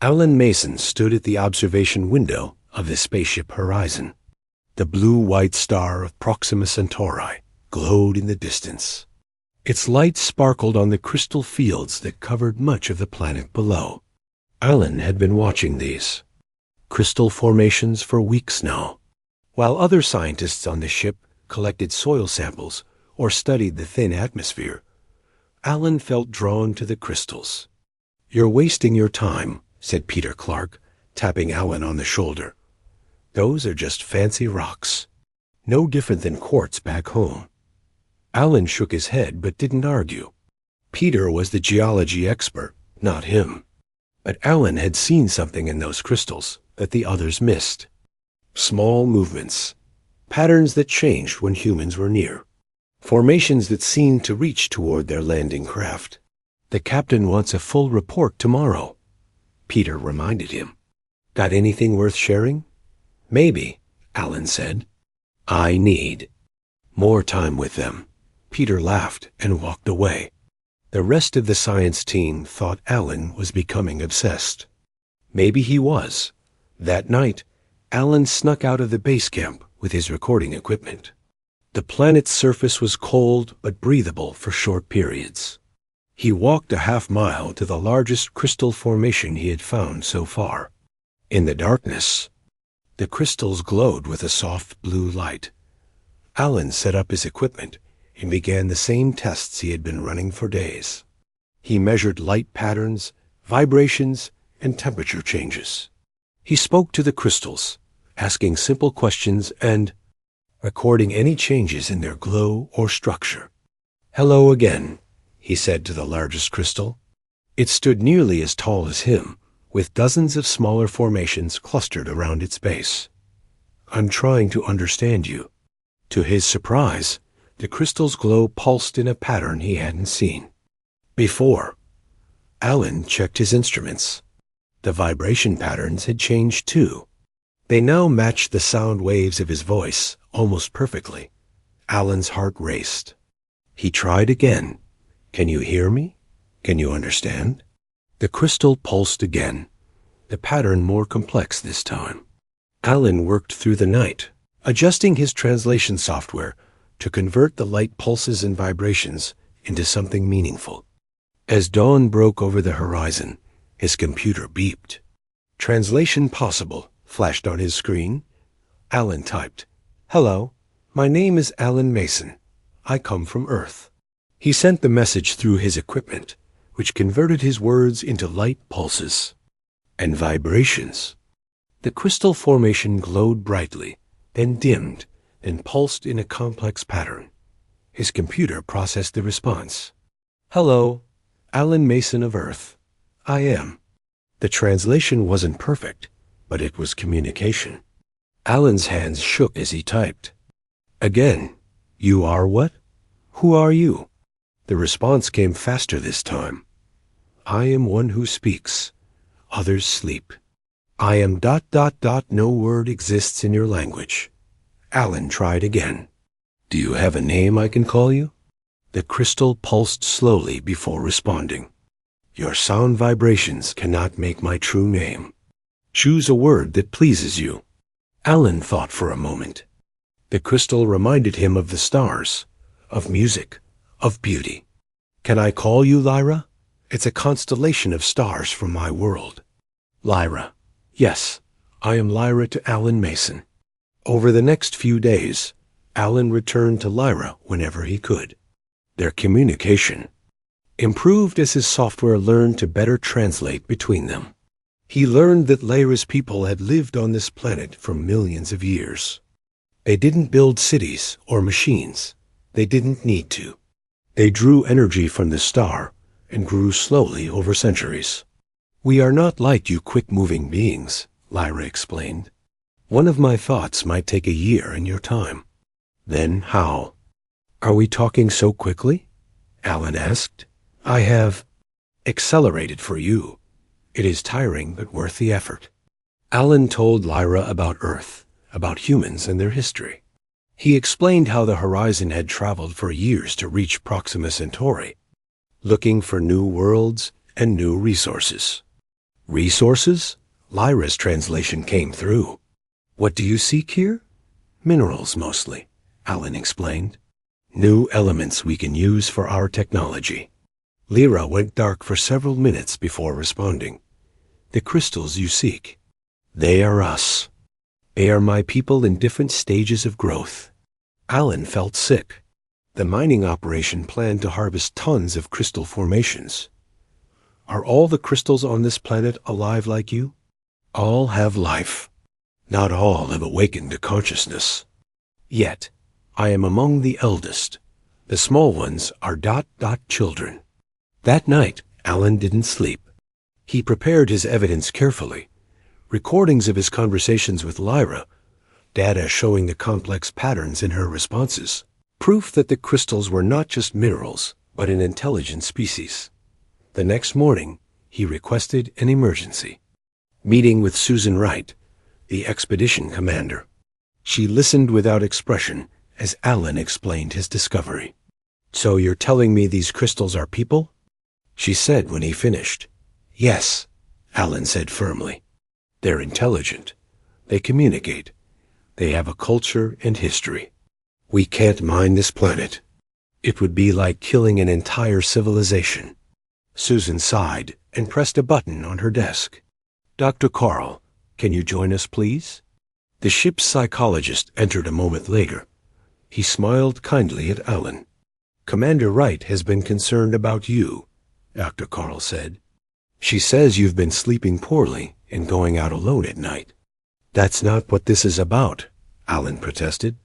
Alan Mason stood at the observation window of the spaceship horizon. The blue-white star of Proxima Centauri glowed in the distance. Its light sparkled on the crystal fields that covered much of the planet below. Alan had been watching these crystal formations for weeks now, while other scientists on the ship collected soil samples or studied the thin atmosphere. Alan felt drawn to the crystals. "You're wasting your time," said Peter Clark, tapping Alan on the shoulder. "Those are just fancy rocks, no different than quartz back home." Alan shook his head but didn't argue. Peter was the geology expert, not him. But Alan had seen something in those crystals that the others missed. Small movements, patterns that changed when humans were near, formations that seemed to reach toward their landing craft. "The captain wants a full report tomorrow," Peter reminded him. "Got anything worth sharing?" "Maybe," Alan said. "I need more time with them." Peter laughed and walked away. The rest of the science team thought Alan was becoming obsessed. Maybe he was. That night, Alan snuck out of the base camp with his recording equipment. The planet's surface was cold but breathable for short periods. He walked a half-mile to the largest crystal formation he had found so far. In the darkness, the crystals glowed with a soft blue light. Alan set up his equipment and began the same tests he had been running for days. He measured light patterns, vibrations, and temperature changes. He spoke to the crystals, asking simple questions and recording any changes in their glow or structure. "Hello again," he said to the largest crystal. It stood nearly as tall as him, with dozens of smaller formations clustered around its base. "I'm trying to understand you." To his surprise, the crystal's glow pulsed in a pattern he hadn't seen before. Alan checked his instruments. The vibration patterns had changed too. They now matched the sound waves of his voice almost perfectly. Alan's heart raced. He tried again. "Can you hear me? Can you understand?" The crystal pulsed again, the pattern more complex this time. Alan worked through the night, adjusting his translation software to convert the light pulses and vibrations into something meaningful. As dawn broke over the horizon, his computer beeped. "Translation possible," flashed on his screen. Alan typed, "Hello, my name is Alan Mason. I come from Earth." He sent the message through his equipment, which converted his words into light pulses and vibrations. The crystal formation glowed brightly, then dimmed, and pulsed in a complex pattern. His computer processed the response. "Hello, Alan Mason of Earth. I am." The translation wasn't perfect, but it was communication. Alan's hands shook as he typed. Again, "You are what? Who are you?" The response came faster this time. "I am one who speaks. Others sleep. I am ... No word exists in your language." Alan tried again. "Do you have a name I can call you?" The crystal pulsed slowly before responding. "Your sound vibrations cannot make my true name. Choose a word that pleases you." Alan thought for a moment. The crystal reminded him of the stars, of music, of beauty. "Can I call you Lyra? It's a constellation of stars from my world." "Lyra. Yes, I am Lyra to Alan Mason." Over the next few days, Alan returned to Lyra whenever he could. Their communication improved as his software learned to better translate between them. He learned that Lyra's people had lived on this planet for millions of years. They didn't build cities or machines. They didn't need to. They drew energy from the star and grew slowly over centuries. "We are not like you quick-moving beings," Lyra explained. "One of my thoughts might take a year in your time." "Then how?" "Are we talking so quickly?" Alan asked. "I have accelerated for you. It is tiring but worth the effort." Alan told Lyra about Earth, about humans and their history. He explained how the horizon had traveled for years to reach Proxima Centauri, looking for new worlds and new resources. Resources? Lyra's translation came through. What do you seek here? Minerals, mostly, Alan explained. New elements we can use for our technology. Lyra went dark for several minutes before responding. The crystals you seek. They are us. They are my people in different stages of growth. Alan felt sick. The mining operation planned to harvest tons of crystal formations. Are all the crystals on this planet alive like you? All have life. Not all have awakened to consciousness. Yet, I am among the eldest. The small ones are ... children. That night, Alan didn't sleep. He prepared his evidence carefully. Recordings of his conversations with Lyra, data showing the complex patterns in her responses, proof that the crystals were not just minerals, but an intelligent species. The next morning, he requested an emergency meeting with Susan Wright, the expedition commander. She listened without expression as Alan explained his discovery. So you're telling me these crystals are people? She said when he finished. Yes, Alan said firmly. They're intelligent. They communicate. They have a culture and history. We can't mine this planet. It would be like killing an entire civilization. Susan sighed and pressed a button on her desk. Dr. Carl, can you join us, please? The ship's psychologist entered a moment later. He smiled kindly at Alan. Commander Wright has been concerned about you, Dr. Carl said. She says you've been sleeping poorly and going out alone at night. That's not what this is about, Alan protested.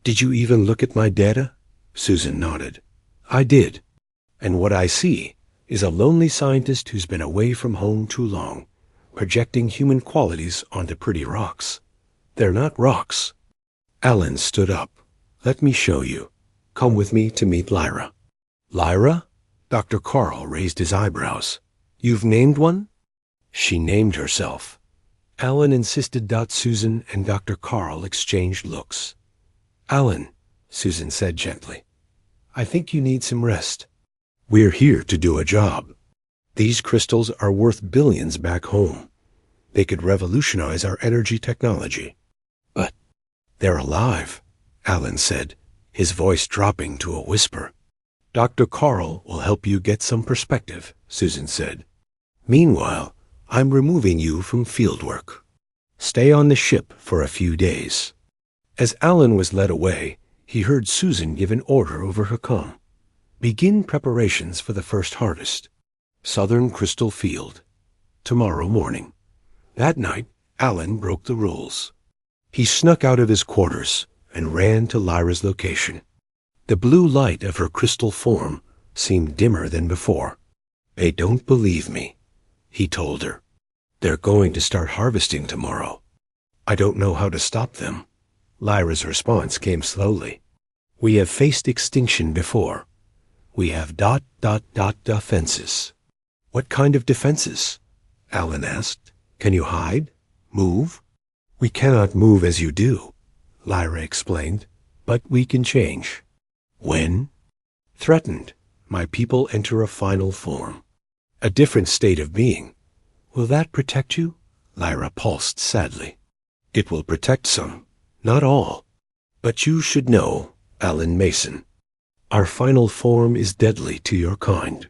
Did you even look at my data? Susan nodded. I did. And what I see is a lonely scientist who's been away from home too long, projecting human qualities onto pretty rocks. They're not rocks. Alan stood up. Let me show you. Come with me to meet Lyra. Lyra? Dr. Carl raised his eyebrows. You've named one? She named herself. Alan insisted. Susan and Dr. Carl exchanged looks. Alan, Susan said gently, I think you need some rest. We're here to do a job. These crystals are worth billions back home. They could revolutionize our energy technology. But they're alive, Alan said, his voice dropping to a whisper. Dr. Carl will help you get some perspective, Susan said. Meanwhile, I'm removing you from fieldwork. Stay on the ship for a few days. As Alan was led away, he heard Susan give an order over her comm. Begin preparations for the first harvest. Southern Crystal Field. Tomorrow morning. That night, Alan broke the rules. He snuck out of his quarters and ran to Lyra's location. The blue light of her crystal form seemed dimmer than before. They don't believe me, he told her. They're going to start harvesting tomorrow. I don't know how to stop them. Lyra's response came slowly. We have faced extinction before. We have ... defenses. What kind of defenses? Alan asked. Can you hide? Move? We cannot move as you do, Lyra explained, but we can change. When? Threatened, my people enter a final form. A different state of being. Will that protect you? Lyra pulsed sadly. It will protect some, not all. But you should know, Alan Mason, our final form is deadly to your kind.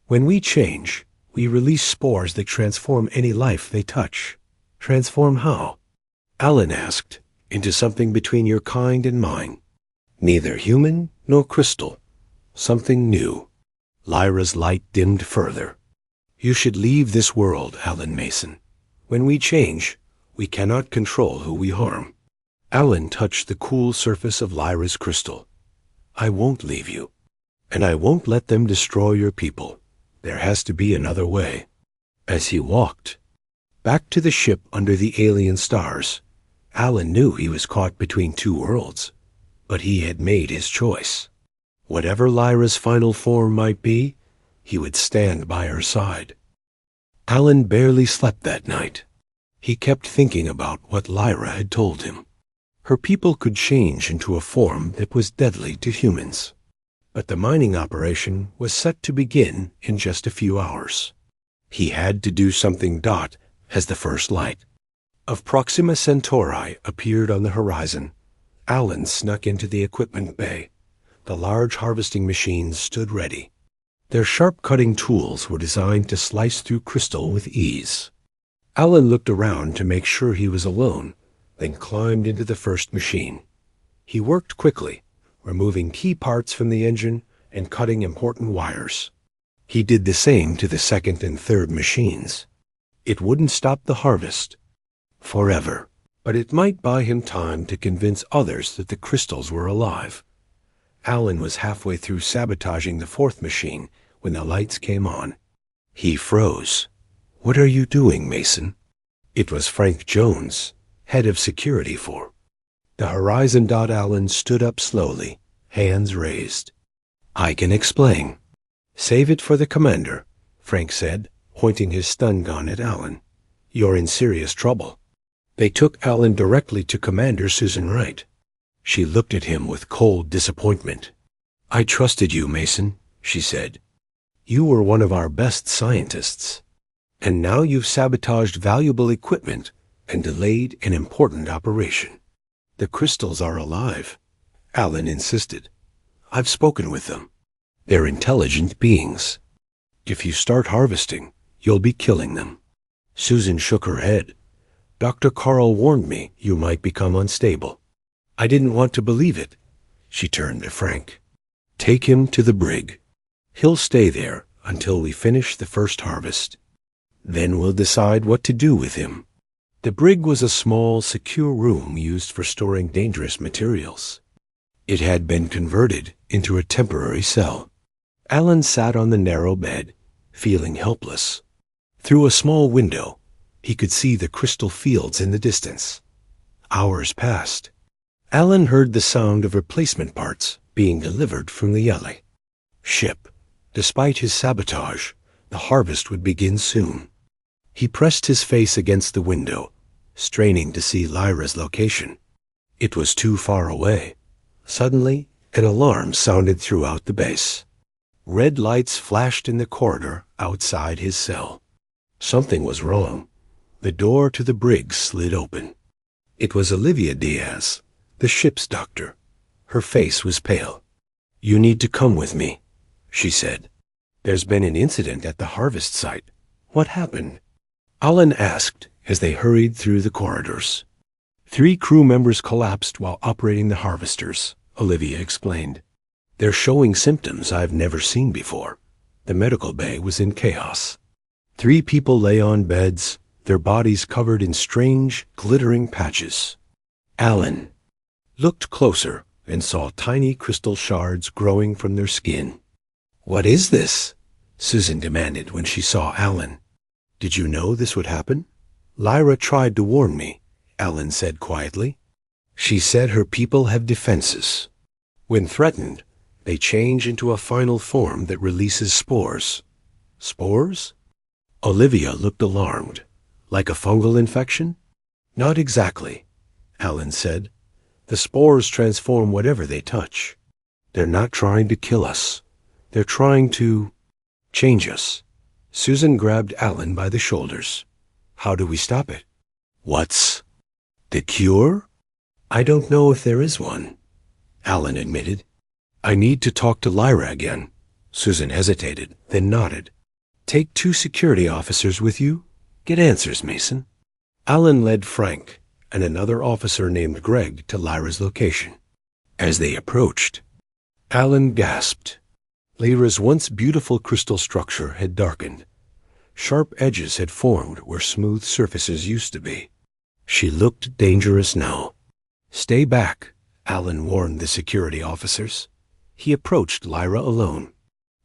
When we change, we release spores that transform any life they touch. Transform how? Alan asked, into something between your kind and mine. Neither human nor crystal. Something new. Lyra's light dimmed further. You should leave this world, Alan Mason. When we change, we cannot control who we harm. Alan touched the cool surface of Lyra's crystal. I won't leave you. And I won't let them destroy your people. There has to be another way. As he walked back to the ship under the alien stars, Alan knew he was caught between two worlds, but he had made his choice. Whatever Lyra's final form might be, he would stand by her side. Alan barely slept that night. He kept thinking about what Lyra had told him. Her people could change into a form that was deadly to humans. But the mining operation was set to begin in just a few hours. He had to do something. As the first light of Proxima Centauri appeared on the horizon, Alan snuck into the equipment bay. The large harvesting machines stood ready. Their sharp cutting tools were designed to slice through crystal with ease. Alan looked around to make sure he was alone, then climbed into the first machine. He worked quickly, removing key parts from the engine and cutting important wires. He did the same to the second and third machines. It wouldn't stop the harvest forever, but it might buy him time to convince others that the crystals were alive. Alan was halfway through sabotaging the fourth machine when the lights came on. He froze. "What are you doing, Mason?" It was Frank Jones, head of security for the Horizon. Alan stood up slowly, hands raised. "I can explain." "Save it for the commander," Frank said, pointing his stun gun at Alan. "You're in serious trouble." They took Alan directly to Commander Susan Wright. She looked at him with cold disappointment. "I trusted you, Mason," she said. "You were one of our best scientists. And now you've sabotaged valuable equipment and delayed an important operation." "The crystals are alive," Alan insisted. "I've spoken with them. They're intelligent beings. If you start harvesting, you'll be killing them." Susan shook her head. "Dr. Carl warned me you might become unstable." "I didn't want to believe it." She turned to Frank. "Take him to the brig. He'll stay there until we finish the first harvest. Then we'll decide what to do with him." The brig was a small, secure room used for storing dangerous materials. It had been converted into a temporary cell. Alan sat on the narrow bed, feeling helpless. Through a small window, he could see the crystal fields in the distance. Hours passed. Alan heard the sound of replacement parts being delivered from the Yele ship. Despite his sabotage, the harvest would begin soon. He pressed his face against the window, straining to see Lyra's location. It was too far away. Suddenly, an alarm sounded throughout the base. Red lights flashed in the corridor outside his cell. Something was wrong. The door to the brig slid open. It was Olivia Diaz, the ship's doctor. Her face was pale. "You need to come with me," she said. "There's been an incident at the harvest site." "What happened?" Alan asked as they hurried through the corridors. 3 crew members collapsed while operating the harvesters, Olivia explained. "They're showing symptoms I've never seen before." The medical bay was in chaos. 3 people lay on beds, their bodies covered in strange, glittering patches. Alan looked closer and saw tiny crystal shards growing from their skin. "What is this?" Susan demanded when she saw Alan. "Did you know this would happen?" "Lyra tried to warn me," Alan said quietly. "She said her people have defenses. When threatened, they change into a final form that releases spores." "Spores?" Olivia looked alarmed. "Like a fungal infection?" "Not exactly," Alan said. "The spores transform whatever they touch. They're not trying to kill us. They're trying to change us." Susan grabbed Alan by the shoulders. "How do we stop it?" "What's the cure?" "I don't know if there is one," Alan admitted. "I need to talk to Lyra again." Susan hesitated, then nodded. "Take 2 security officers with you. Get answers, Mason." Alan led Frank and another officer named Greg to Lyra's location. As they approached, Alan gasped. Lyra's once beautiful crystal structure had darkened. Sharp edges had formed where smooth surfaces used to be. She looked dangerous now. "Stay back," Alan warned the security officers. He approached Lyra alone.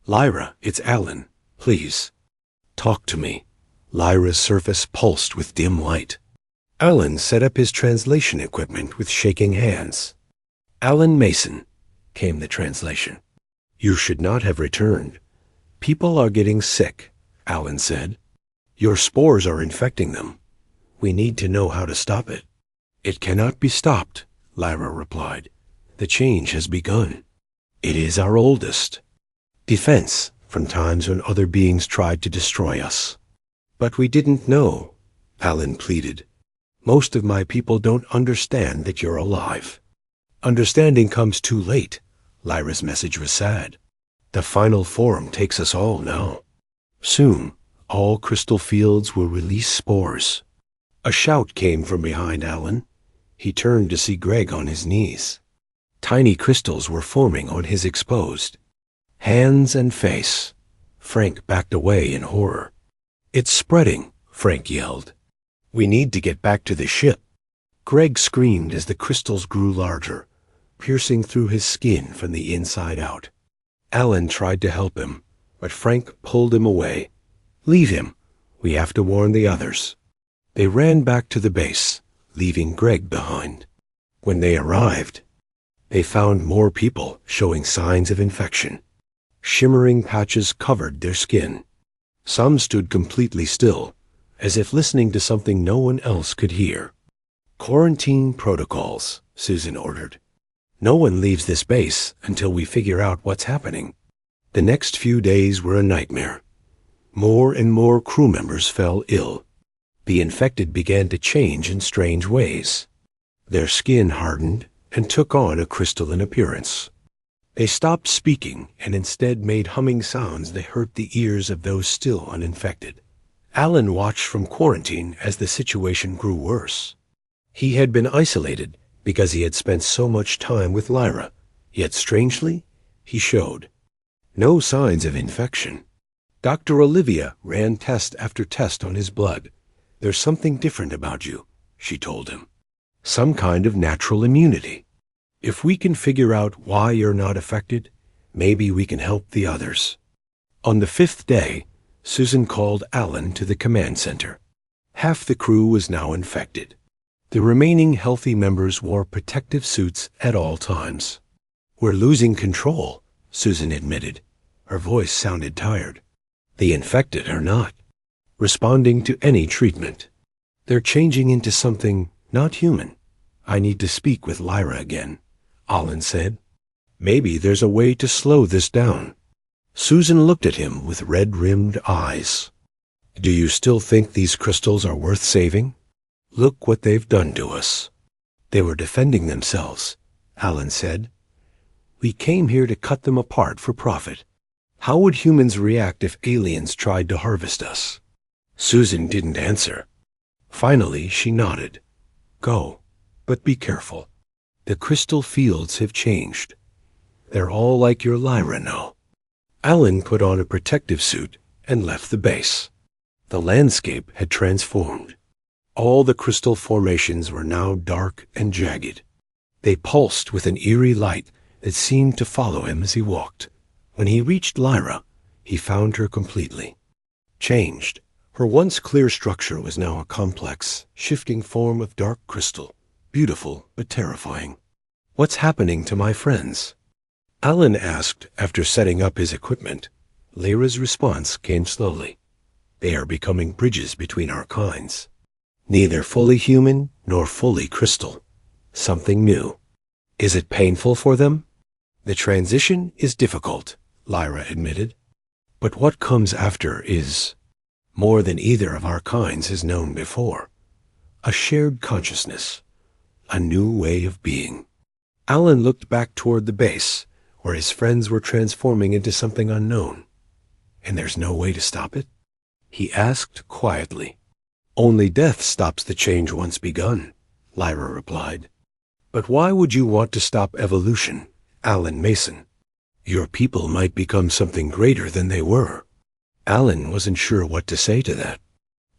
"Lyra, it's Alan. Please, talk to me." Lyra's surface pulsed with dim light. Alan set up his translation equipment with shaking hands. "Alan Mason," came the translation. "You should not have returned. People are getting sick," Alan said. "Your spores are infecting them. We need to know how to stop it." "It cannot be stopped," Lyra replied. "The change has begun. It is our oldest defense from times when other beings tried to destroy us." But we didn't know, Alan pleaded. Most of my people don't understand that you're alive. Understanding comes too late. Lyra's message was sad. The final form takes us all now. Soon, all crystal fields will release spores. A shout came from behind Alan. He turned to see Greg on his knees. Tiny crystals were forming on his exposed hands and face. Frank backed away in horror. It's spreading, Frank yelled. We need to get back to the ship. Greg screamed as the crystals grew larger, piercing through his skin from the inside out. Alan tried to help him, but Frank pulled him away. Leave him. We have to warn the others. They ran back to the base, leaving Greg behind. When they arrived, they found more people showing signs of infection. Shimmering patches covered their skin. Some stood completely still, as if listening to something no one else could hear. Quarantine protocols, Susan ordered. No one leaves this base until we figure out what's happening. The next few days were a nightmare. More and more crew members fell ill. The infected began to change in strange ways. Their skin hardened and took on a crystalline appearance. They stopped speaking and instead made humming sounds that hurt the ears of those still uninfected. Alan watched from quarantine as the situation grew worse. He had been isolated because he had spent so much time with Lyra, yet strangely, he showed no signs of infection. Dr. Olivia ran test after test on his blood. There's something different about you, she told him. Some kind of natural immunity. If we can figure out why you're not affected, maybe we can help the others. On the 5th day, Susan called Alan to the command center. Half the crew was now infected. The remaining healthy members wore protective suits at all times. We're losing control, Susan admitted. Her voice sounded tired. The infected are not responding to any treatment. They're changing into something not human. I need to speak with Lyra again, Alan said. Maybe there's a way to slow this down. Susan looked at him with red-rimmed eyes. Do you still think these crystals are worth saving? Look what they've done to us. They were defending themselves, Alan said. We came here to cut them apart for profit. How would humans react if aliens tried to harvest us? Susan didn't answer. Finally, she nodded. Go, but be careful. The crystal fields have changed. They're all like your Lyra now. Alan put on a protective suit and left the base. The landscape had transformed. All the crystal formations were now dark and jagged. They pulsed with an eerie light that seemed to follow him as he walked. When he reached Lyra, he found her completely changed. Her once clear structure was now a complex, shifting form of dark crystal, beautiful but terrifying. What's happening to my friends? Alan asked after setting up his equipment. Lyra's response came slowly. They are becoming bridges between our kinds. Neither fully human nor fully crystal. Something new. Is it painful for them? The transition is difficult, Lyra admitted. But what comes after is more than either of our kinds has known before. A shared consciousness. A new way of being. Alan looked back toward the base, where his friends were transforming into something unknown. And there's no way to stop it? He asked quietly. Only death stops the change once begun, Lyra replied. But why would you want to stop evolution, Alan Mason? Your people might become something greater than they were. Alan wasn't sure what to say to that.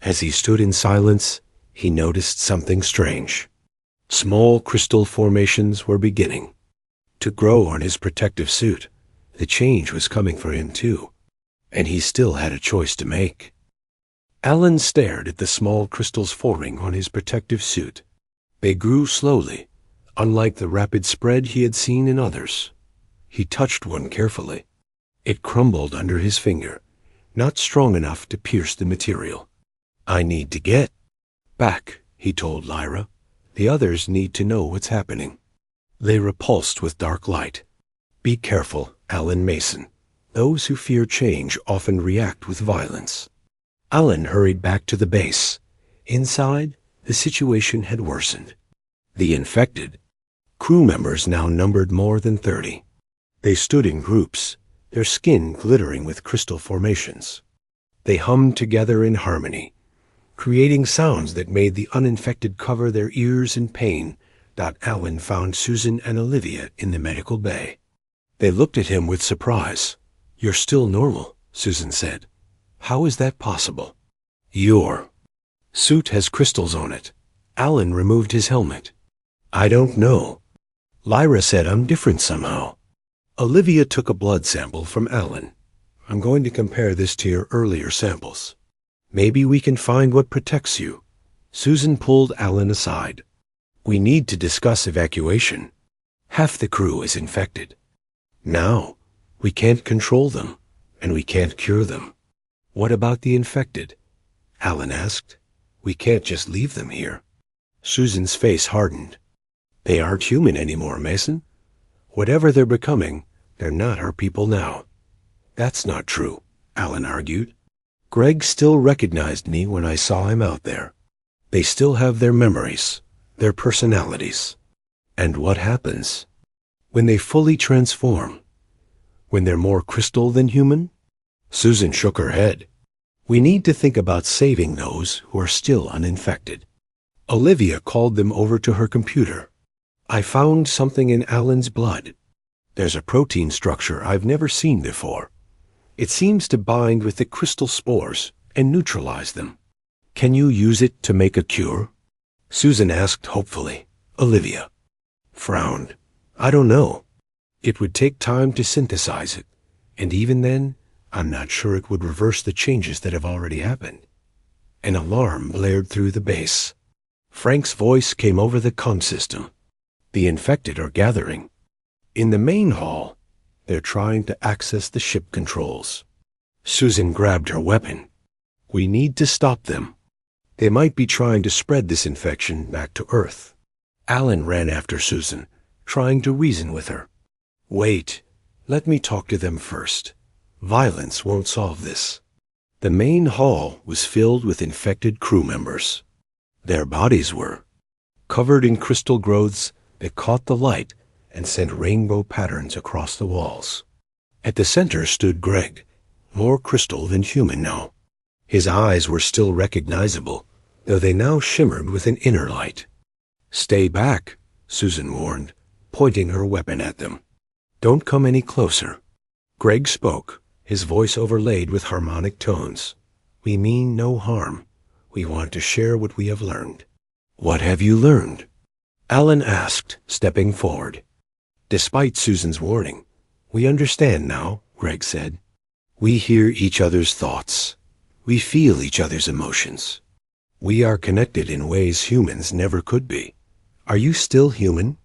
As he stood in silence, he noticed something strange. Small crystal formations were beginning to grow on his protective suit. The change was coming for him too, and he still had a choice to make. Alan stared at the small crystals forming on his protective suit. They grew slowly, unlike the rapid spread he had seen in others. He touched one carefully. It crumbled under his finger, not strong enough to pierce the material. I need to get back, he told Lyra. The others need to know what's happening. They repulsed with dark light. Be careful, Alan Mason. Those who fear change often react with violence. Alan hurried back to the base. Inside, the situation had worsened. The infected crew members now numbered more than 30. They stood in groups, their skin glittering with crystal formations. They hummed together in harmony, creating sounds that made the uninfected cover their ears in pain. Alan found Susan and Olivia in the medical bay. They looked at him with surprise. "You're still normal," Susan said. "How is that possible?" "Your suit has crystals on it." Alan removed his helmet. "I don't know. Lyra said I'm different somehow." Olivia took a blood sample from Alan. "I'm going to compare this to your earlier samples. Maybe we can find what protects you." Susan pulled Alan aside. "We need to discuss evacuation. Half the crew is infected. Now, we can't control them, and we can't cure them." "What about the infected?" Alan asked. "We can't just leave them here." Susan's face hardened. "They aren't human anymore, Mason. Whatever they're becoming, they're not our people now." "That's not true," Alan argued. "Greg still recognized me when I saw him out there. They still have their memories, their personalities." "And what happens when they fully transform? When they're more crystal than human?" Susan shook her head. "We need to think about saving those who are still uninfected." Olivia called them over to her computer. "I found something in Alan's blood. There's a protein structure I've never seen before. It seems to bind with the crystal spores and neutralize them. Can you use it to make a cure?" Susan asked hopefully. Olivia frowned. "I don't know. It would take time to synthesize it, and even then, I'm not sure it would reverse the changes that have already happened." An alarm blared through the base. Frank's voice came over the comm system. "The infected are gathering. In the main hall, they're trying to access the ship controls." Susan grabbed her weapon. "We need to stop them. They might be trying to spread this infection back to Earth." Alan ran after Susan, trying to reason with her. "Wait, let me talk to them first. Violence won't solve this." The main hall was filled with infected crew members. Their bodies were covered in crystal growths that caught the light and sent rainbow patterns across the walls. At the center stood Greg, more crystal than human now. His eyes were still recognizable, though they now shimmered with an inner light. "Stay back," Susan warned, pointing her weapon at them. "Don't come any closer." Greg spoke, his voice overlaid with harmonic tones. "We mean no harm. We want to share what we have learned." "What have you learned?" Alan asked, stepping forward. Despite Susan's warning, "We understand now," Greg said. "We hear each other's thoughts. We feel each other's emotions. We are connected in ways humans never could be. Are you still human?"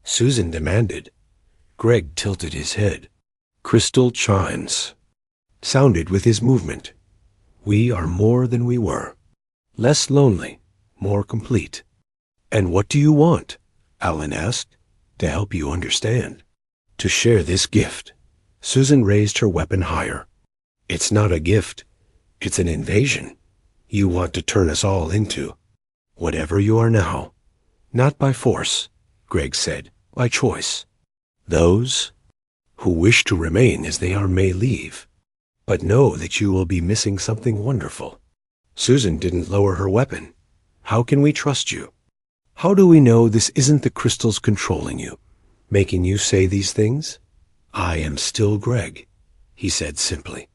Susan demanded. Greg tilted his head. Crystal chimes sounded with his movement. "We are more than we were. Less lonely, more complete." "And what do you want?" Alan asked. "To help you understand. To share this gift." Susan raised her weapon higher. "It's not a gift. It's an invasion. You want to turn us all into whatever you are now." "Not by force," Greg said. "By choice. Those who wish to remain as they are may leave, but know that you will be missing something wonderful." Susan didn't lower her weapon. "How can we trust you? How do we know this isn't the crystals controlling you, making you say these things?" "I am still Greg," he said simply.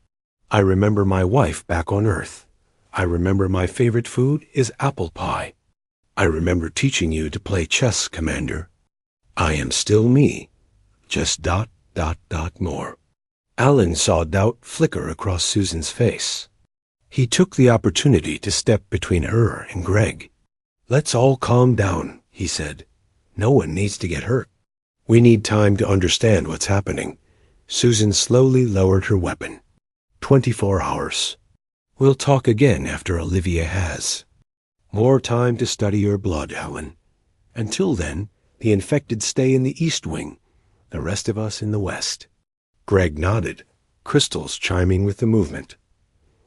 "I remember my wife back on Earth. I remember my favorite food is apple pie. I remember teaching you to play chess, Commander. I am still me, just ... more." Alan saw doubt flicker across Susan's face. He took the opportunity to step between her and Greg. "Let's all calm down," he said. "No one needs to get hurt. We need time to understand what's happening." Susan slowly lowered her weapon. 24 hours. We'll talk again after Olivia has more time to study your blood, Alan. Until then, the infected stay in the East Wing, the rest of us in the West." Greg nodded, crystals chiming with the movement.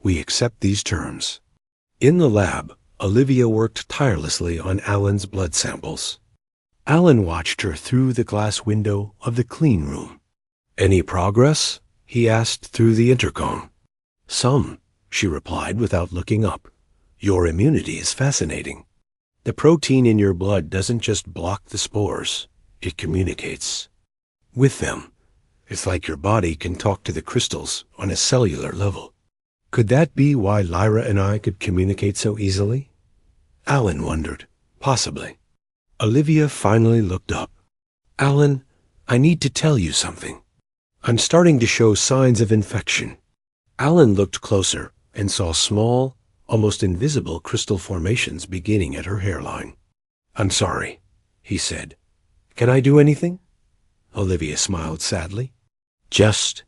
We accept these terms. In the lab, Olivia worked tirelessly on Alan's blood samples. Alan watched her through the glass window of the clean room. "Any progress?" he asked through the intercom. "Some," she replied without looking up. "Your immunity is fascinating. The protein in your blood doesn't just block the spores, it communicates with them. It's like your body can talk to the crystals on a cellular level." Could that be why Lyra and I could communicate so easily? Alan wondered. Possibly. Olivia finally looked up. "Alan, I need to tell you something. I'm starting to show signs of infection." Alan looked closer and saw small, almost invisible crystal formations beginning at her hairline. "I'm sorry," he said. "Can I do anything?" Olivia smiled sadly. "Just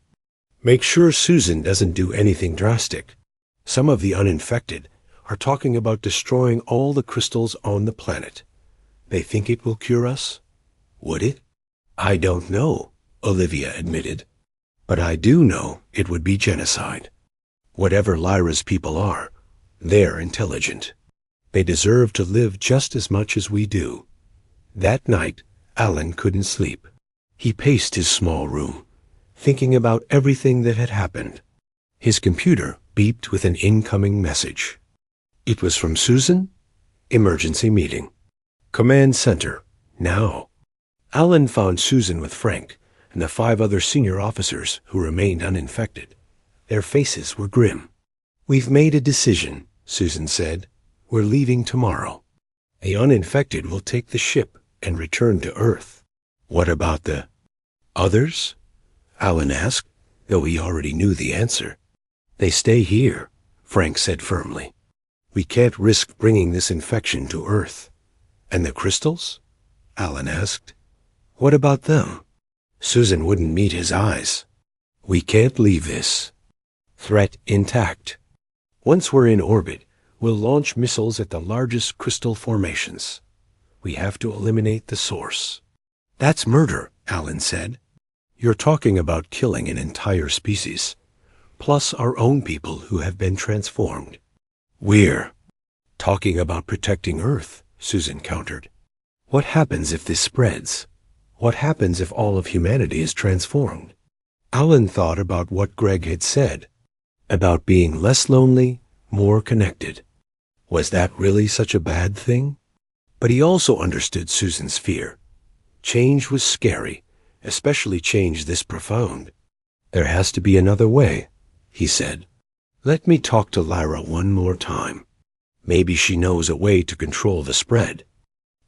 make sure Susan doesn't do anything drastic. Some of the uninfected are talking about destroying all the crystals on the planet. They think it will cure us? Would it? I don't know," Olivia admitted. "But I do know it would be genocide. Whatever Lyra's people are, they're intelligent. They deserve to live just as much as we do." That night, Alan couldn't sleep. He paced his small room, thinking about everything that had happened. His computer beeped with an incoming message. It was from Susan. "Emergency meeting. Command center. Now." Alan found Susan with Frank and the 5 other senior officers who remained uninfected. Their faces were grim. "We've made a decision," Susan said. "We're leaving tomorrow. The uninfected will take the ship and return to Earth." "What about the others?" Alan asked, though he already knew the answer. "They stay here," Frank said firmly. "We can't risk bringing this infection to Earth." "And the crystals?" Alan asked. "What about them?" Susan wouldn't meet his eyes. "We can't leave this threat intact. Once we're in orbit, we'll launch missiles at the largest crystal formations. We have to eliminate the source." "That's murder," Alan said. "You're talking about killing an entire species, plus our own people who have been transformed." "We're talking about protecting Earth," Susan countered. "What happens if this spreads? What happens if all of humanity is transformed?" Alan thought about what Greg had said, about being less lonely, more connected. Was that really such a bad thing? But he also understood Susan's fear. Change was scary, especially change this profound. "There has to be another way," he said. "Let me talk to Lyra one more time. Maybe she knows a way to control the spread.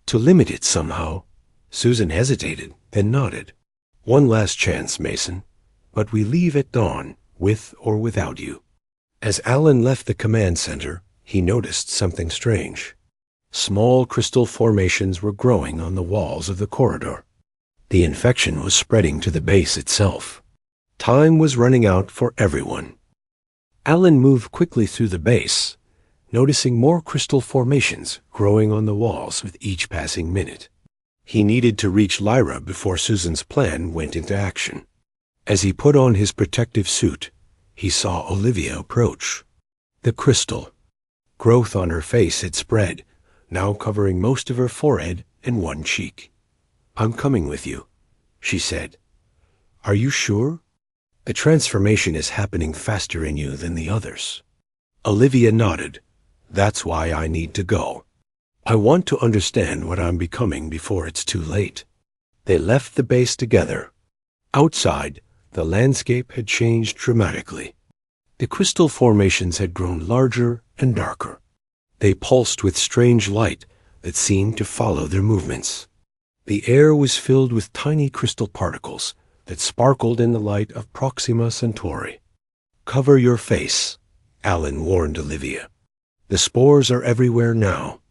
To limit it somehow." Susan hesitated, then nodded. "One last chance, Mason. But we leave at dawn, with or without you." As Alan left the command center, he noticed something strange. Small crystal formations were growing on the walls of the corridor. The infection was spreading to the base itself. Time was running out for everyone. Alan moved quickly through the base, noticing more crystal formations growing on the walls with each passing minute. He needed to reach Lyra before Susan's plan went into action. As he put on his protective suit, he saw Olivia approach. The crystal growth on her face had spread, now covering most of her forehead and one cheek. "I'm coming with you," she said. "Are you sure? The transformation is happening faster in you than the others." Olivia nodded. "That's why I need to go. I want to understand what I'm becoming before it's too late." They left the base together. Outside, the landscape had changed dramatically. The crystal formations had grown larger and darker. They pulsed with strange light that seemed to follow their movements. The air was filled with tiny crystal particles that sparkled in the light of Proxima Centauri. "Cover your face," Alan warned Olivia. "The spores are everywhere now."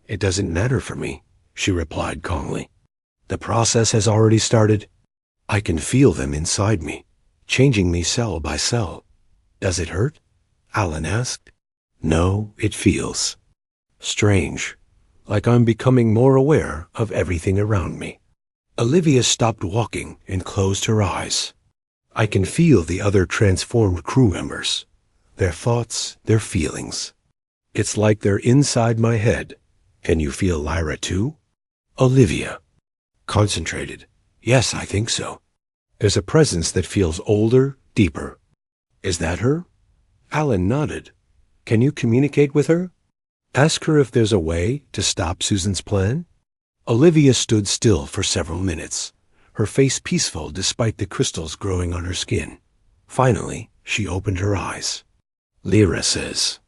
"It doesn't matter for me," she replied calmly. "The process has already started. I can feel them inside me, changing me cell by cell." "Does it hurt?" Alan asked. "No, it feels strange, like I'm becoming more aware of everything around me." Olivia stopped walking and closed her eyes. "I can feel the other transformed crew members. their thoughts, their feelings. It's like they're inside my head. Can you feel Lyra too? Olivia. Concentrated. Yes, I think so. There's a presence that feels older, deeper. Is that her? Alan nodded. Can you communicate with her? Ask her if there's a way to stop Susan's plan? Olivia stood still for several minutes, her face peaceful despite the crystals growing on her skin. Finally, she opened her eyes. Lyra says,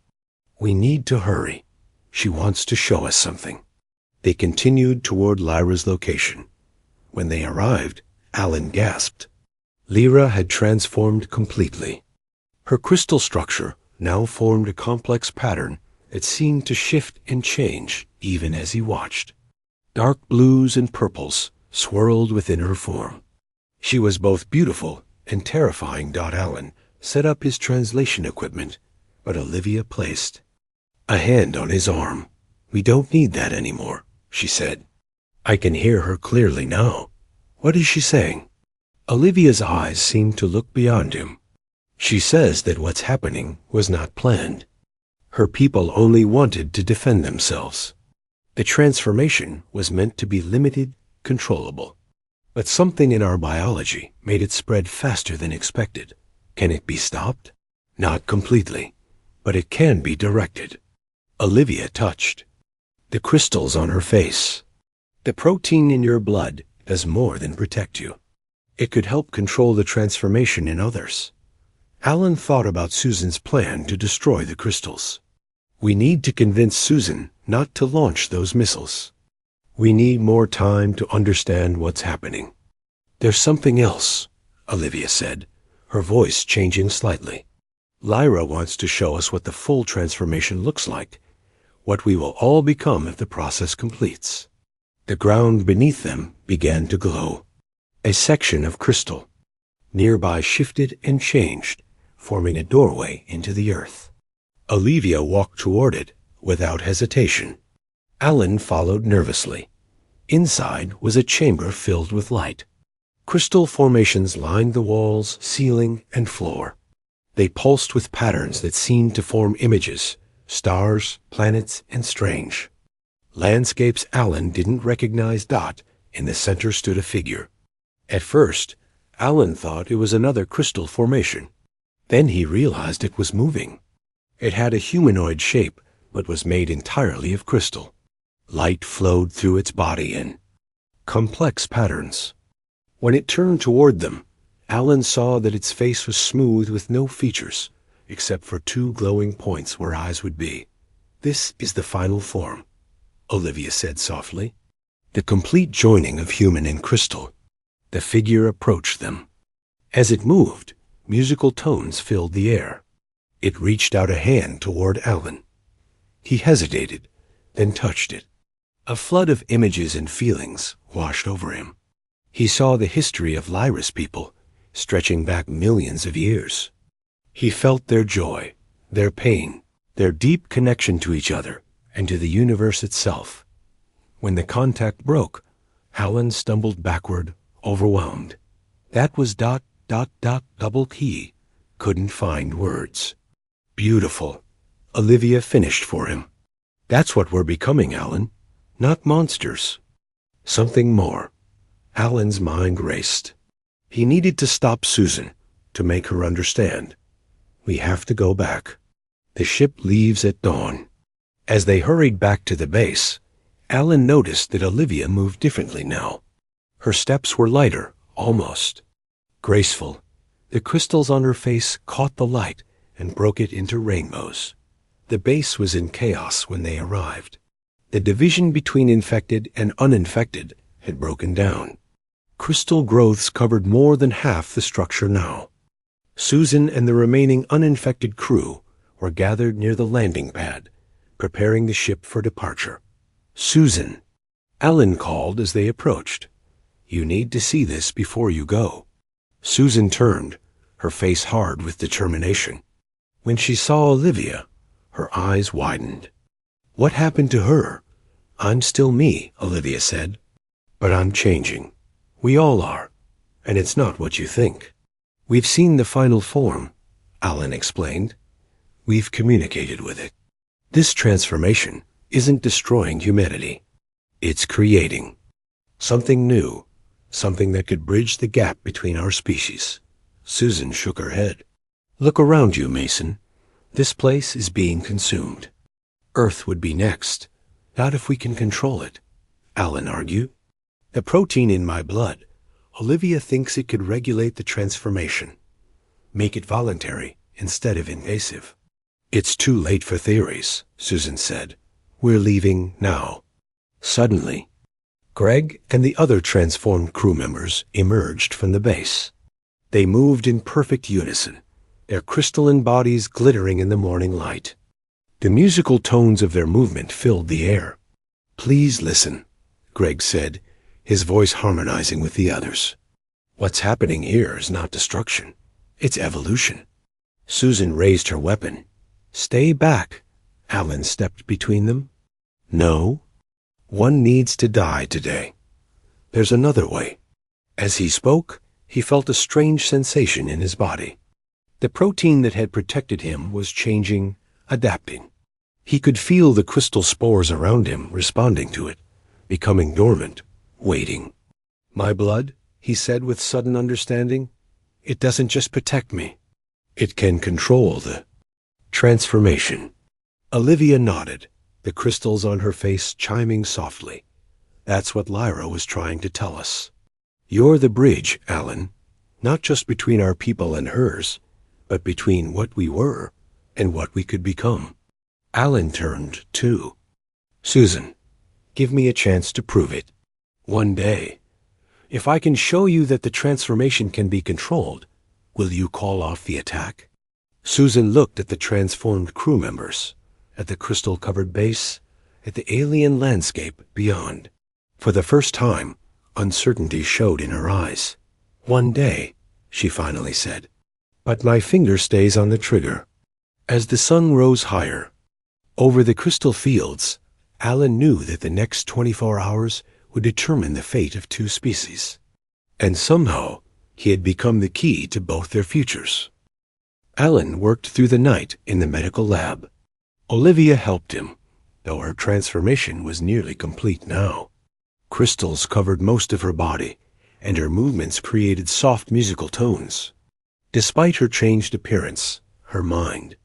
"We need to hurry. She wants to show us something." They continued toward Lyra's location. When they arrived, Alan gasped. Lyra had transformed completely. Her crystal structure now formed a complex pattern that seemed to shift and change even as he watched. Dark blues and purples swirled within her form. She was both beautiful and terrifying. Alan set up his translation equipment, but Olivia placed a hand on his arm. "We don't need that anymore," she said. I can hear her clearly now. What is she saying? Olivia's eyes seemed to look beyond him. She says that what's happening was not planned. Her people only wanted to defend themselves. The transformation was meant to be limited, controllable. But something in our biology made it spread faster than expected. Can it be stopped? Not completely, but it can be directed. Olivia touched the crystals on her face. The protein in your blood does more than protect you. It could help control the transformation in others. Alan thought about Susan's plan to destroy the crystals. We need to convince Susan not to launch those missiles. We need more time to understand what's happening. There's something else, Olivia said, her voice changing slightly. Lyra wants to show us what the full transformation looks like, what we will all become if the process completes. The ground beneath them began to glow. A section of crystal nearby shifted and changed, forming a doorway into the earth. Olivia walked toward it without hesitation. Alan followed nervously. Inside was a chamber filled with light. Crystal formations lined the walls, ceiling, and floor. They pulsed with patterns that seemed to form images, stars, planets, and strange landscapes Alan didn't recognize. In the center stood a figure. At first, Alan thought it was another crystal formation. Then he realized it was moving. It had a humanoid shape, but was made entirely of crystal. Light flowed through its body in complex patterns. When it turned toward them, Alan saw that its face was smooth with no features, except for two glowing points where eyes would be. "This is the final form," Olivia said softly. The complete joining of human and crystal. The figure approached them. As it moved, musical tones filled the air. It reached out a hand toward Alan. He hesitated, then touched it. A flood of images and feelings washed over him. He saw the history of Lyra's people, stretching back millions of years. He felt their joy, their pain, their deep connection to each other and to the universe itself. When the contact broke, Alan stumbled backward, overwhelmed. That was ... He couldn't find words. Beautiful, Olivia finished for him. That's what we're becoming, Alan. Not monsters. Something more. Alan's mind raced. He needed to stop Susan, to make her understand. We have to go back. The ship leaves at dawn. As they hurried back to the base, Alan noticed that Olivia moved differently now. Her steps were lighter, almost graceful. The crystals on her face caught the light and broke it into rainbows. The base was in chaos when they arrived. The division between infected and uninfected had broken down. Crystal growths covered more than half the structure now. Susan and the remaining uninfected crew were gathered near the landing pad, preparing the ship for departure. "Susan," Alan called as they approached. "You need to see this before you go." Susan turned, her face hard with determination. When she saw Olivia, her eyes widened. "What happened to her?" "I'm still me," Olivia said. "But I'm changing. We all are. And it's not what you think." "We've seen the final form," Alan explained. We've communicated with it. This transformation isn't destroying humanity. It's creating something new, something that could bridge the gap between our species. Susan shook her head. Look around you, Mason. This place is being consumed. Earth would be next. Not if we can control it, Alan argued. The protein in my blood, Olivia thinks it could regulate the transformation. Make it voluntary instead of invasive. It's too late for theories, Susan said. We're leaving now. Suddenly, Greg and the other transformed crew members emerged from the base. They moved in perfect unison, their crystalline bodies glittering in the morning light. The musical tones of their movement filled the air. Please listen, Greg said, his voice harmonizing with the others. What's happening here is not destruction. It's evolution. Susan raised her weapon. Stay back. Alan stepped between them. No. One needs to die today. There's another way. As he spoke, he felt a strange sensation in his body. The protein that had protected him was changing, adapting. He could feel the crystal spores around him responding to it, becoming dormant, waiting. My blood, he said with sudden understanding, it doesn't just protect me. It can control the transformation. Olivia nodded, the crystals on her face chiming softly. That's what Lyra was trying to tell us. You're the bridge, Alan, not just between our people and hers, but between what we were and what we could become. Alan turned, too. Susan, give me a chance to prove it. One day, if I can show you that the transformation can be controlled, will you call off the attack? Susan looked at the transformed crew members, at the crystal-covered base, at the alien landscape beyond. For the first time, uncertainty showed in her eyes. One day, she finally said, but my finger stays on the trigger. As the sun rose higher, over the crystal fields, Alan knew that the next 24 hours would determine the fate of two species. And somehow, he had become the key to both their futures. Alan worked through the night in the medical lab. Olivia helped him, though her transformation was nearly complete now. Crystals covered most of her body, and her movements created soft musical tones. Despite her changed appearance, her mind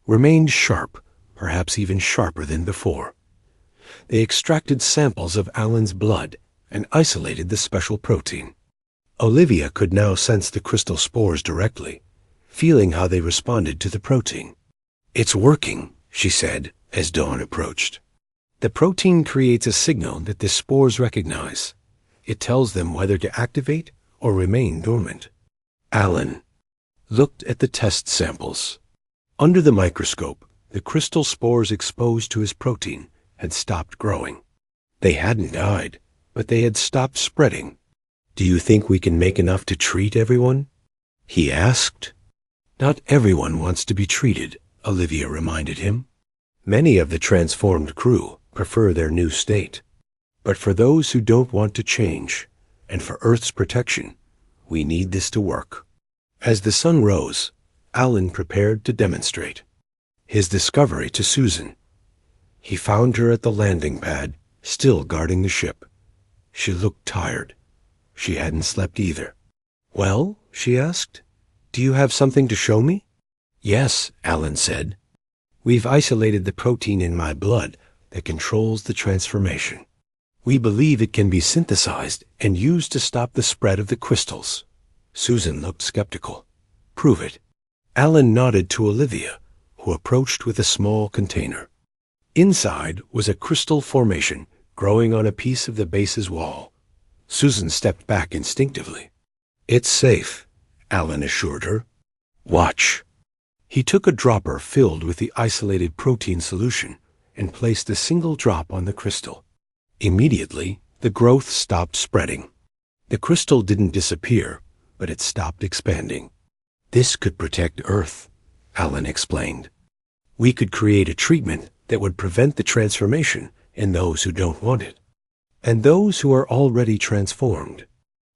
remained sharp, perhaps even sharper than before. They extracted samples of Alan's blood and isolated the special protein. Olivia could now sense the crystal spores directly, feeling how they responded to the protein. It's working, she said, as dawn approached. The protein creates a signal that the spores recognize. It tells them whether to activate or remain dormant. Alan looked at the test samples. Under the microscope, the crystal spores exposed to his protein had stopped growing. They hadn't died, but they had stopped spreading. Do you think we can make enough to treat everyone? He asked. Not everyone wants to be treated, Olivia reminded him. Many of the transformed crew prefer their new state. But for those who don't want to change, and for Earth's protection, we need this to work. As the sun rose, Alan prepared to demonstrate his discovery to Susan. He found her at the landing pad, still guarding the ship. She looked tired. She hadn't slept either. Well, she asked, do you have something to show me? Yes, Alan said. We've isolated the protein in my blood that controls the transformation. We believe it can be synthesized and used to stop the spread of the crystals. Susan looked skeptical. Prove it. Alan nodded to Olivia, who approached with a small container. Inside was a crystal formation growing on a piece of the base's wall. Susan stepped back instinctively. It's safe, Alan assured her. Watch. He took a dropper filled with the isolated protein solution and placed a single drop on the crystal. Immediately, the growth stopped spreading. The crystal didn't disappear, but it stopped expanding. This could protect Earth, Alan explained. We could create a treatment that would prevent the transformation in those who don't want it, and those who are already transformed.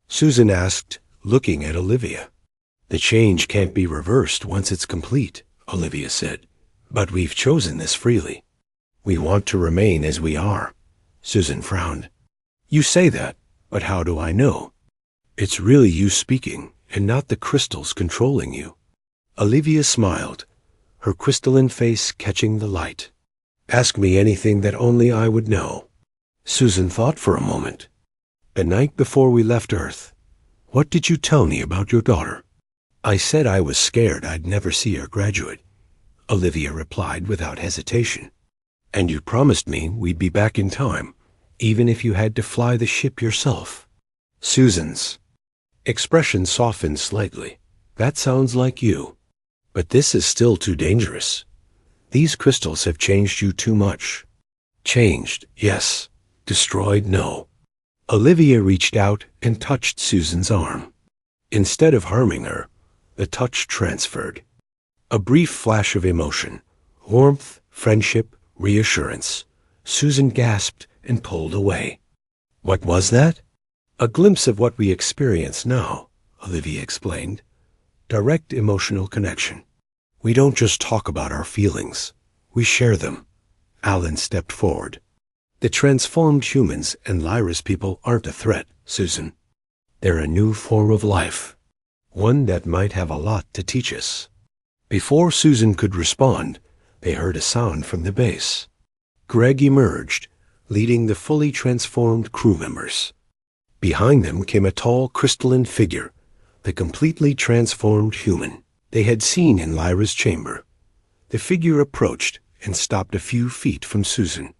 Susan asked, looking at Olivia. The change can't be reversed once it's complete, Olivia said. But we've chosen this freely. We want to remain as we are. Susan frowned. You say that, but how do I know? It's really you speaking, and not the crystals controlling you. Olivia smiled, her crystalline face catching the light. Ask me anything that only I would know. Susan thought for a moment. The night before we left Earth, what did you tell me about your daughter? I said I was scared I'd never see her graduate, Olivia replied without hesitation. And you promised me we'd be back in time, even if you had to fly the ship yourself. Susan's expression softened slightly. That sounds like you. But this is still too dangerous. These crystals have changed you too much. Changed, yes. Destroyed, no. Olivia reached out and touched Susan's arm. Instead of harming her, the touch transferred. A brief flash of emotion, warmth, friendship, reassurance. Susan gasped and pulled away. What was that? A glimpse of what we experience now, Olivia explained. Direct emotional connection. We don't just talk about our feelings. We share them. Alan stepped forward. The transformed humans and Lyra's people aren't a threat, Susan. They're a new form of life. One that might have a lot to teach us. Before Susan could respond, they heard a sound from the base. Greg emerged, leading the fully transformed crew members. Behind them came a tall crystalline figure, the completely transformed human they had seen in Lyra's chamber. The figure approached and stopped a few feet from Susan.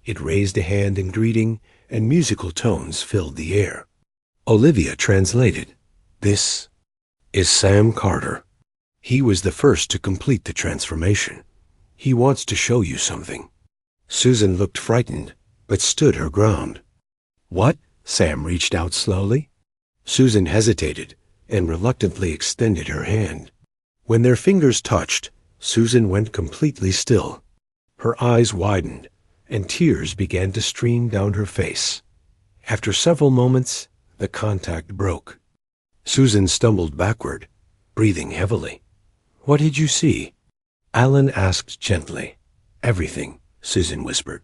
It raised a hand in greeting, and musical tones filled the air. Olivia translated. This is Sam Carter. He was the first to complete the transformation. He wants to show you something. Susan looked frightened, but stood her ground. What? Sam reached out slowly. Susan hesitated and reluctantly extended her hand. When their fingers touched, Susan went completely still. Her eyes widened, and tears began to stream down her face. After several moments, the contact broke. Susan stumbled backward, breathing heavily. What did you see? Alan asked gently. Everything, Susan whispered.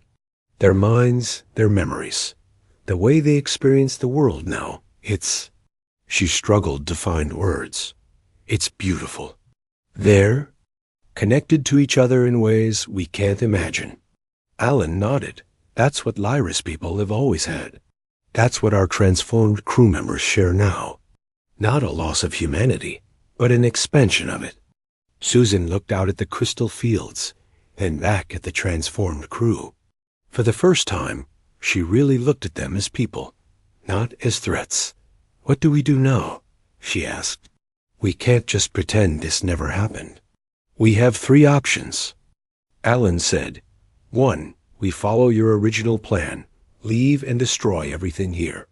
Their minds, their memories. The way they experience the world now. It's... She struggled to find words. It's beautiful. They're connected to each other in ways we can't imagine. Alan nodded. That's what Lyra's people have always had. That's what our transformed crew members share now. Not a loss of humanity, but an expansion of it. Susan looked out at the crystal fields, then back at the transformed crew. For the first time, she really looked at them as people, not as threats. What do we do now? She asked. We can't just pretend this never happened. We have 3 options. Alan said, 1. We follow your original plan, leave and destroy everything here.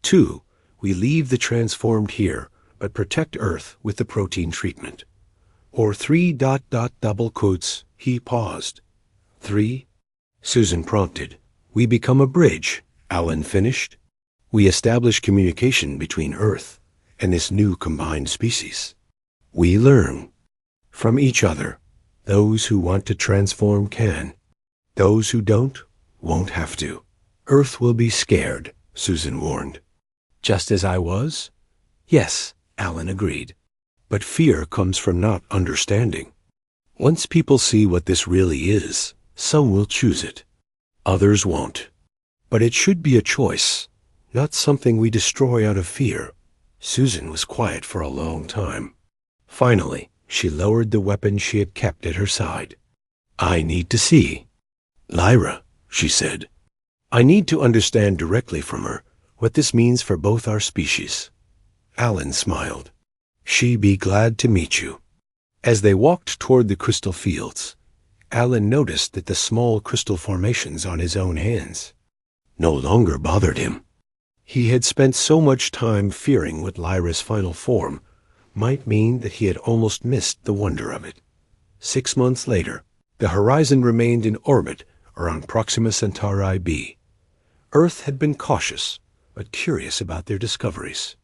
2. We leave the transformed here, but protect Earth with the protein treatment. Or 3... double quotes, he paused. 3. Susan prompted. We become a bridge, Alan finished. We establish communication between Earth and this new combined species. We learn from each other. Those who want to transform can. Those who don't won't have to. Earth will be scared, Susan warned. Just as I was? Yes, Alan agreed. But fear comes from not understanding. Once people see what this really is, some will choose it. Others won't. But it should be a choice, not something we destroy out of fear. Susan was quiet for a long time. Finally, she lowered the weapon she had kept at her side. I need to see. Lyra, she said. I need to understand directly from her what this means for both our species. Alan smiled. She'd be glad to meet you. As they walked toward the crystal fields, Alan noticed that the small crystal formations on his own hands no longer bothered him. He had spent so much time fearing what Lyra's final form might mean that he had almost missed the wonder of it. 6 months later, the horizon remained in orbit around Proxima Centauri b. Earth had been cautious, but curious about their discoveries.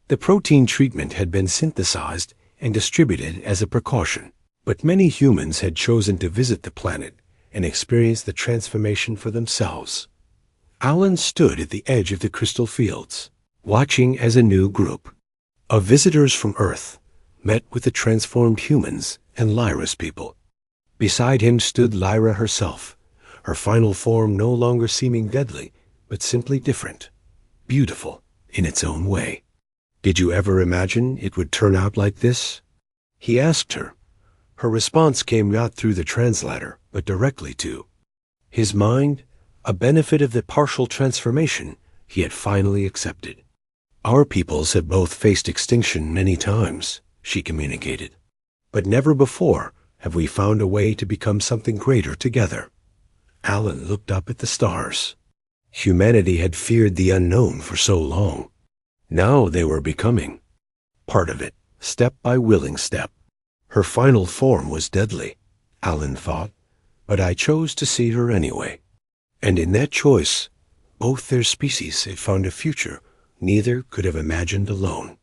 The protein treatment had been synthesized and distributed as a precaution, But many humans had chosen to visit the planet and experience the transformation for themselves. Alan stood at the edge of the crystal fields, watching as a new group of visitors from Earth met with the transformed humans and Lyra's people. Beside him stood Lyra herself, her final form no longer seeming deadly, but simply different, beautiful in its own way. "Did you ever imagine it would turn out like this?" he asked her. Her response came not through the translator, but directly to his mind, a benefit of the partial transformation he had finally accepted. "Our peoples have both faced extinction many times," she communicated, "but never before have we found a way to become something greater together." Alan looked up at the stars. Humanity had feared the unknown for so long. Now they were becoming part of it, step by willing step. Her final form was deadly, Alan thought, but I chose to see her anyway. And in that choice, both their species had found a future neither could have imagined alone.